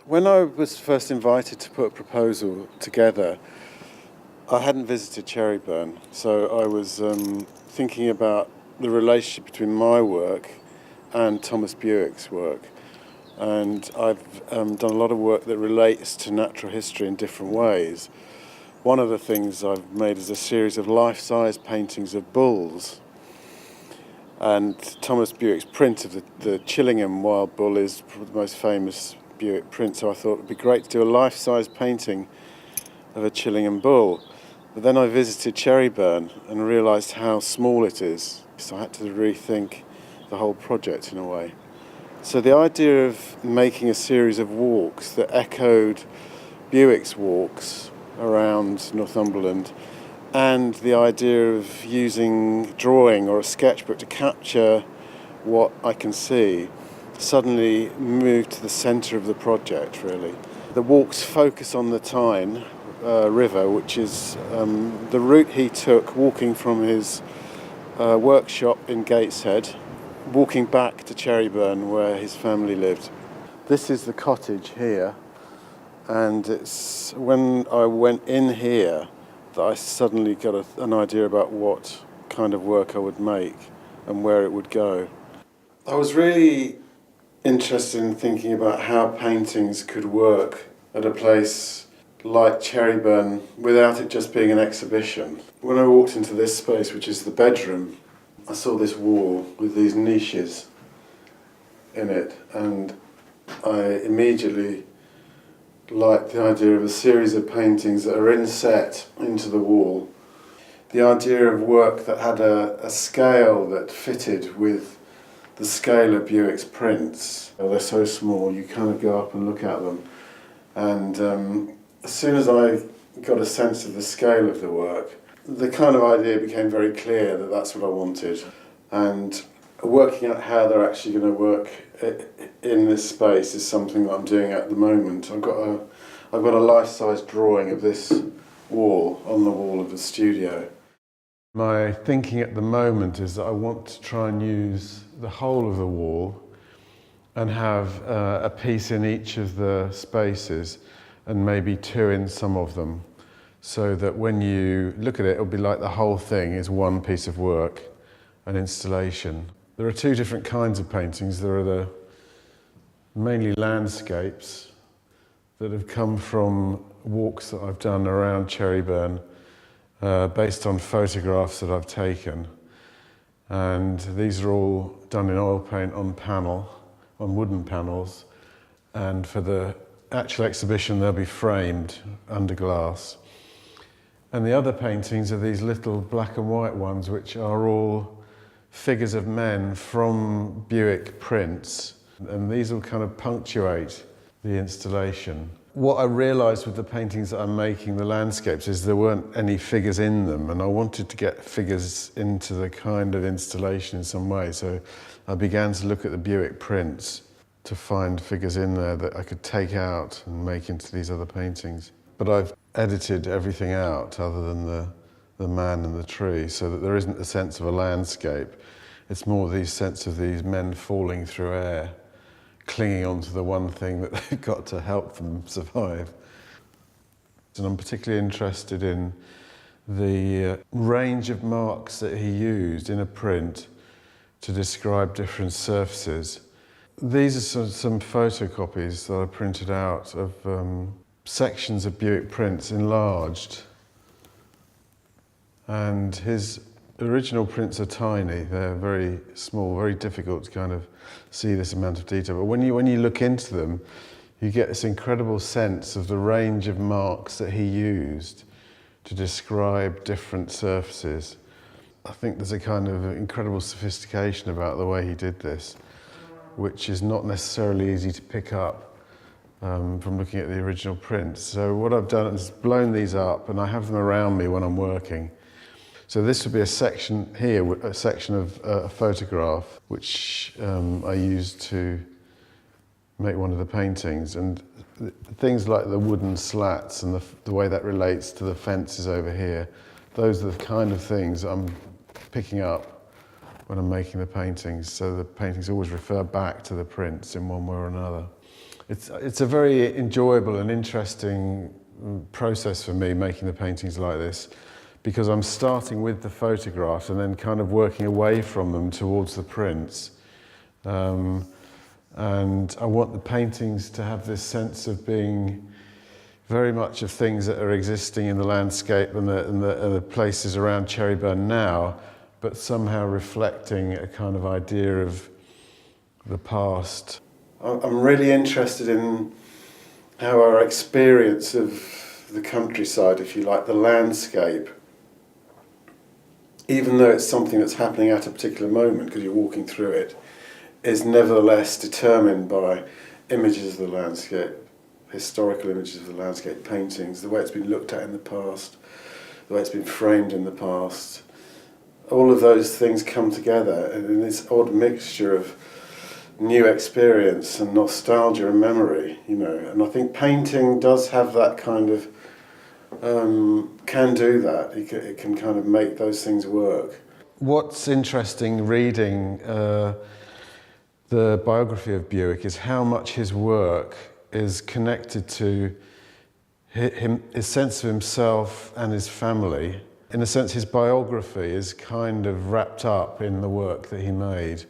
When I was first invited to put a proposal together, I hadn't visited Cherryburn, so I was thinking about the relationship between my work and Thomas Bewick's work. And I've done a lot of work that relates to natural history in different ways. One of the things I've made is a series of life-size paintings of bulls. And Thomas Bewick's print of the Chillingham wild bull is the most famous Bewick print, so I thought it would be great to do a life-size painting of a Chillingham bull. But then I visited Cherryburn and realised how small it is, so I had to rethink the whole project in a way. So the idea of making a series of walks that echoed Bewick's walks around Northumberland, and the idea of using drawing or a sketchbook to capture what I can see, suddenly moved to the centre of the project, really. The walks focus on the Tyne River, which is the route he took walking from his workshop in Gateshead, walking back to Cherryburn where his family lived. This is the cottage here, and it's when I went in here that I suddenly got an idea about what kind of work I would make and where it would go. I was really interested in thinking about how paintings could work at a place like Cherryburn without it just being an exhibition. When I walked into this space, which is the bedroom, I saw this wall with these niches in it, and I immediately liked the idea of a series of paintings that are inset into the wall. The idea of work that had a scale that fitted with the scale of Bewick's prints. They're so small, you kind of go up and look at them. And as soon as I got a sense of the scale of the work, the kind of idea became very clear that that's what I wanted. And working out how they're actually going to work in this space is something that I'm doing at the moment. I've got a life-size drawing of this wall on the wall of the studio. My thinking at the moment is that I want to try and use the whole of the wall and have a piece in each of the spaces and maybe two in some of them, so that when you look at it, it'll be like the whole thing is one piece of work, an installation. There are two different kinds of paintings. There are the mainly landscapes that have come from walks that I've done around Cherryburn, based on photographs that I've taken. And these are all done in oil paint on wooden panels. And for the actual exhibition, they'll be framed under glass. And the other paintings are these little black and white ones, which are all figures of men from Bewick prints. And these will kind of punctuate the installation. What I realised with the paintings that I'm making, the landscapes, is there weren't any figures in them, and I wanted to get figures into the kind of installation in some way. So I began to look at the Bewick prints to find figures in there that I could take out and make into these other paintings. But I've edited everything out other than the man and the tree, so that there isn't a sense of a landscape. It's more the sense of these men falling through air, clinging onto the one thing that they've got to help them survive. And I'm particularly interested in the range of marks that he used in a print to describe different surfaces. These are some photocopies that I printed out of sections of Bewick prints enlarged. And his original prints are tiny. They're very small, very difficult to kind of see this amount of detail. But when you look into them, you get this incredible sense of the range of marks that he used to describe different surfaces. I think there's a kind of incredible sophistication about the way he did this, which is not necessarily easy to pick up from looking at the original prints. So what I've done is blown these up, and I have them around me when I'm working. So this would be a section here, a section of a photograph, which I used to make one of the paintings. And things like the wooden slats and the way that relates to the fences over here, those are the kind of things I'm picking up when I'm making the paintings. So the paintings always refer back to the prints in one way or another. It's a very enjoyable and interesting process for me making the paintings like this, because I'm starting with the photographs and then kind of working away from them towards the prints. And I want the paintings to have this sense of being very much of things that are existing in the landscape and the places around Cherryburn now, but somehow reflecting a kind of idea of the past. I'm really interested in how our experience of the countryside, if you like, the landscape, even though it's something that's happening at a particular moment because you're walking through it, is nevertheless determined by images of the landscape, historical images of the landscape, paintings, the way it's been looked at in the past, the way it's been framed in the past. All of those things come together in this odd mixture of new experience and nostalgia and memory, you know. And I think painting does have that kind of, can do that. It can kind of make those things work. What's interesting reading the biography of Buick is how much his work is connected to his sense of himself and his family. In a sense, his biography is kind of wrapped up in the work that he made.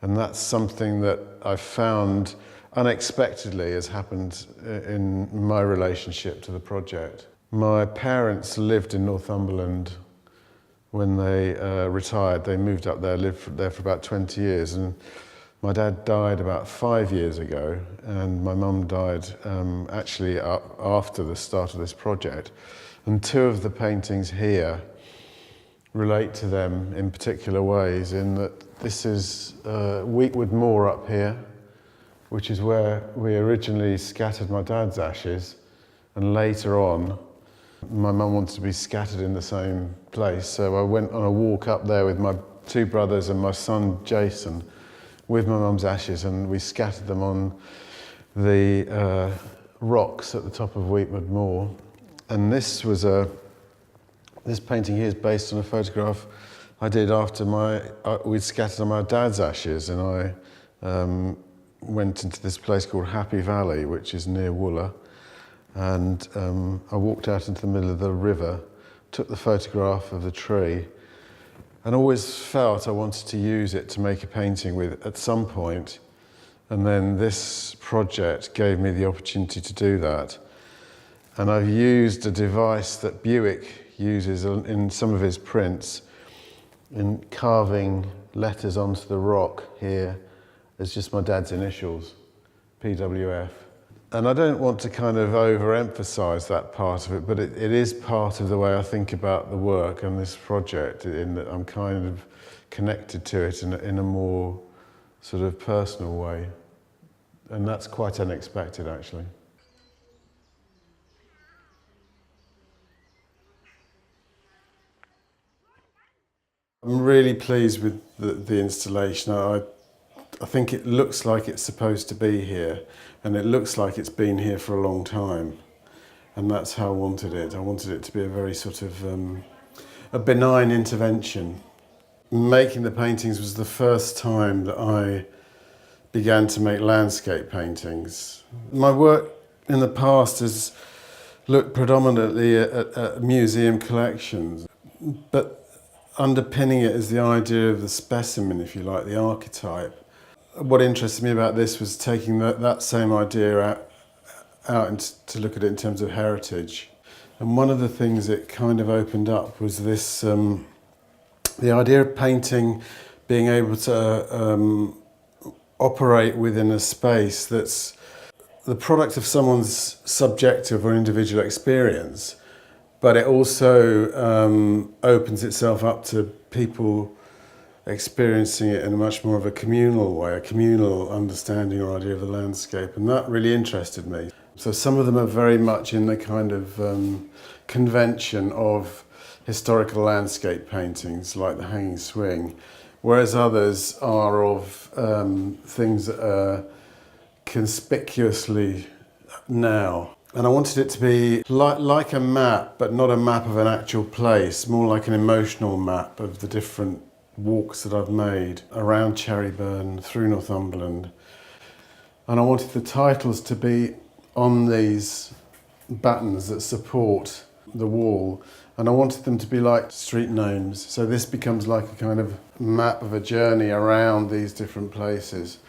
And that's something that I've found unexpectedly has happened in my relationship to the project. My parents lived in Northumberland when they retired. They moved up there, lived there for about 20 years. And my dad died about 5 years ago, and my mum died actually after the start of this project. And two of the paintings here relate to them in particular ways, in that this is Weekwood Moor up here, which is where we originally scattered my dad's ashes, and later on my mum wanted to be scattered in the same place, so I went on a walk up there with my two brothers and my son Jason with my mum's ashes, and we scattered them on the rocks at the top of Weekwood Moor. And this painting here is based on a photograph I did after we'd scattered on my dad's ashes, and I went into this place called Happy Valley, which is near Wooler, and I walked out into the middle of the river, took the photograph of the tree, and always felt I wanted to use it to make a painting with at some point. And then this project gave me the opportunity to do that. And I've used a device that Buick uses in some of his prints, in carving letters onto the rock here as just my dad's initials, PWF. And I don't want to kind of overemphasize that part of it, but it is part of the way I think about the work and this project, in that I'm kind of connected to it in a more sort of personal way. And that's quite unexpected, actually. I'm really pleased with the installation. I think it looks like it's supposed to be here, and it looks like it's been here for a long time, and that's how I wanted it. I wanted it to be a very sort of a benign intervention. Making the paintings was the first time that I began to make landscape paintings. My work in the past has looked predominantly at museum collections, but underpinning it is the idea of the specimen, if you like, the archetype. What interested me about this was taking that same idea out and to look at it in terms of heritage. And one of the things it kind of opened up was this, the idea of painting being able to operate within a space that's the product of someone's subjective or individual experience, but it also opens itself up to people experiencing it in a much more of a communal way, a communal understanding or idea of the landscape, and that really interested me. So some of them are very much in the kind of convention of historical landscape paintings, like the Hanging Swing, whereas others are of things that are conspicuously now. And I wanted it to be like a map, but not a map of an actual place, more like an emotional map of the different walks that I've made around Cherryburn, through Northumberland, and I wanted the titles to be on these battens that support the wall, and I wanted them to be like street names. So this becomes like a kind of map of a journey around these different places.